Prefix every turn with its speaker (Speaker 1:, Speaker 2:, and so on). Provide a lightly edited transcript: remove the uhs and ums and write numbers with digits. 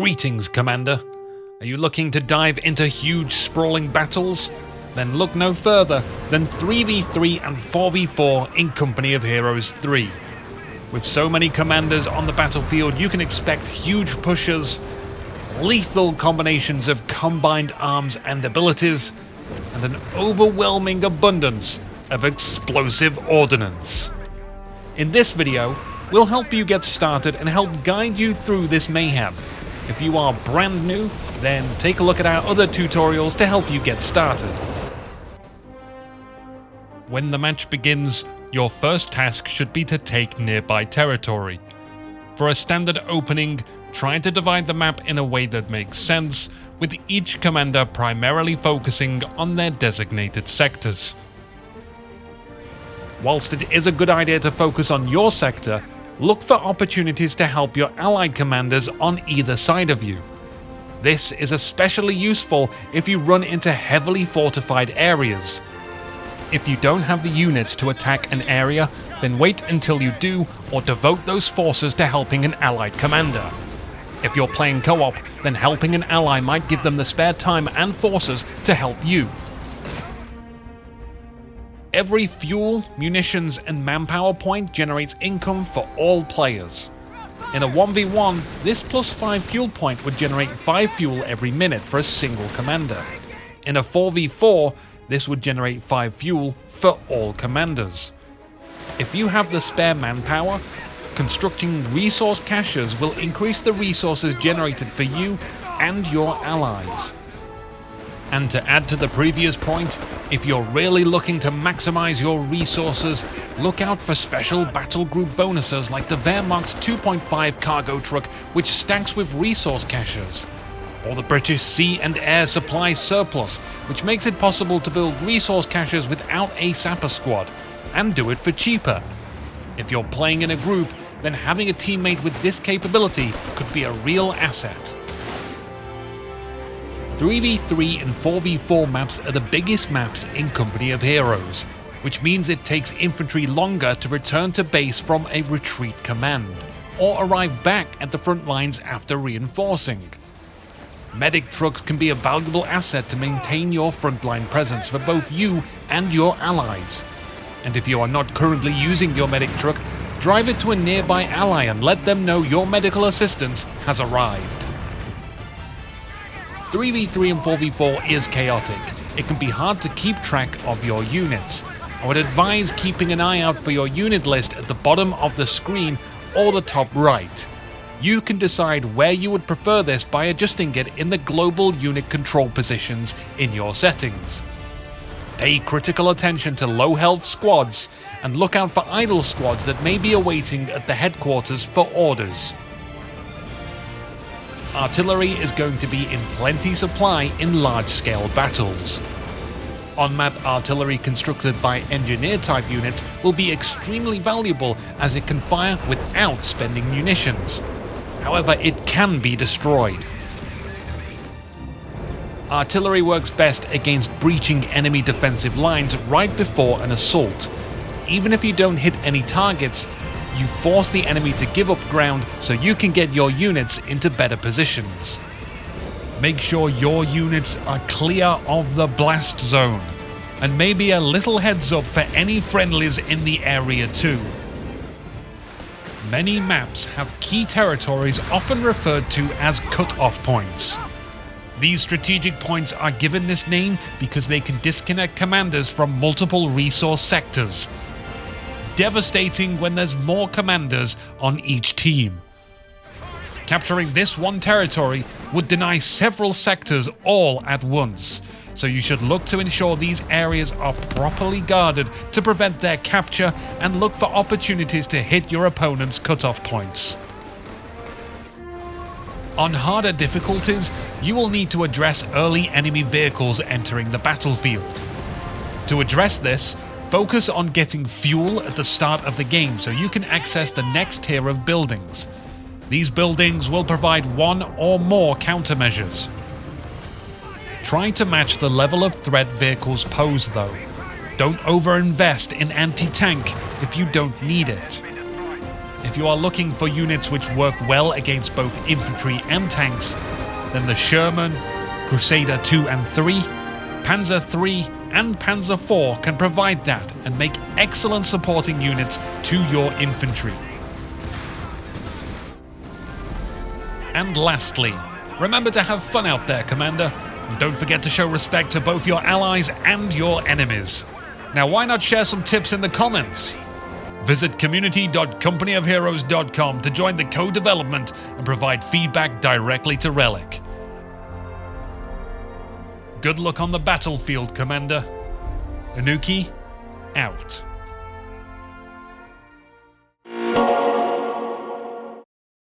Speaker 1: Greetings, Commander. Are you looking to dive into huge sprawling battles? Then look no further than 3v3 and 4v4 in Company of Heroes 3. With so many commanders on the battlefield, you can expect huge pushes, lethal combinations of combined arms and abilities, and an overwhelming abundance of explosive ordnance. In this video, we'll help you get started and help guide you through this mayhem. If you are brand new, then take a look at our other tutorials to help you get started. When the match begins, your first task should be to take nearby territory. For a standard opening, try to divide the map in a way that makes sense, with each commander primarily focusing on their designated sectors. Whilst it is a good idea to focus on your sector, look for opportunities to help your allied commanders on either side of you. This is especially useful if you run into heavily fortified areas. If you don't have the units to attack an area, then wait until you do, or devote those forces to helping an allied commander. If you're playing co-op, then helping an ally might give them the spare time and forces to help you. Every fuel, munitions, and manpower point generates income for all players. In a 1v1, this +5 fuel point would generate 5 fuel every minute for a single commander. In a 4v4, this would generate 5 fuel for all commanders. If you have the spare manpower, constructing resource caches will increase the resources generated for you and your allies. And to add to the previous point, if you're really looking to maximize your resources, look out for special battle group bonuses like the Wehrmacht's 2.5 cargo truck, which stacks with resource caches, or the British Sea and Air Supply Surplus, which makes it possible to build resource caches without a sapper squad, and do it for cheaper. If you're playing in a group, then having a teammate with this capability could be a real asset. 3v3 and 4v4 maps are the biggest maps in Company of Heroes, which means it takes infantry longer to return to base from a retreat command, or arrive back at the front lines after reinforcing. Medic trucks can be a valuable asset to maintain your frontline presence for both you and your allies. And if you are not currently using your medic truck, drive it to a nearby ally and let them know your medical assistance has arrived. 3v3 and 4v4 is chaotic. It can be hard to keep track of your units. I would advise keeping an eye out for your unit list at the bottom of the screen or the top right. You can decide where you would prefer this by adjusting it in the global unit control positions in your settings. Pay critical attention to low health squads and look out for idle squads that may be awaiting at the headquarters for orders. Artillery is going to be in plenty supply in large-scale battles. On-map artillery constructed by engineer-type units will be extremely valuable as it can fire without spending munitions. However, it can be destroyed. Artillery works best against breaching enemy defensive lines right before an assault. Even if you don't hit any targets, you force the enemy to give up ground so you can get your units into better positions. Make sure your units are clear of the blast zone, and maybe a little heads up for any friendlies in the area too. Many maps have key territories often referred to as cut-off points. These strategic points are given this name because they can disconnect commanders from multiple resource sectors. Devastating when there's more commanders on each team. Capturing this one territory would deny several sectors all at once, so you should look to ensure these areas are properly guarded to prevent their capture and look for opportunities to hit your opponent's cutoff points. On harder difficulties, you will need to address early enemy vehicles entering the battlefield. To address this, focus on getting fuel at the start of the game so you can access the next tier of buildings. These buildings will provide one or more countermeasures. Try to match the level of threat vehicles pose though. Don't overinvest in anti-tank if you don't need it. if you are looking for units which work well against both infantry and tanks, then the Sherman, Crusader 2 and 3, Panzer 3 and Panzer 4 can provide that and make excellent supporting units to your infantry. And lastly, remember to have fun out there, Commander, and don't forget to show respect to both your allies and your enemies. Now why not share some tips in the comments? Visit community.companyofheroes.com to join the co-development and provide feedback directly to Relic. Good luck on the battlefield, Commander. Anuki, out.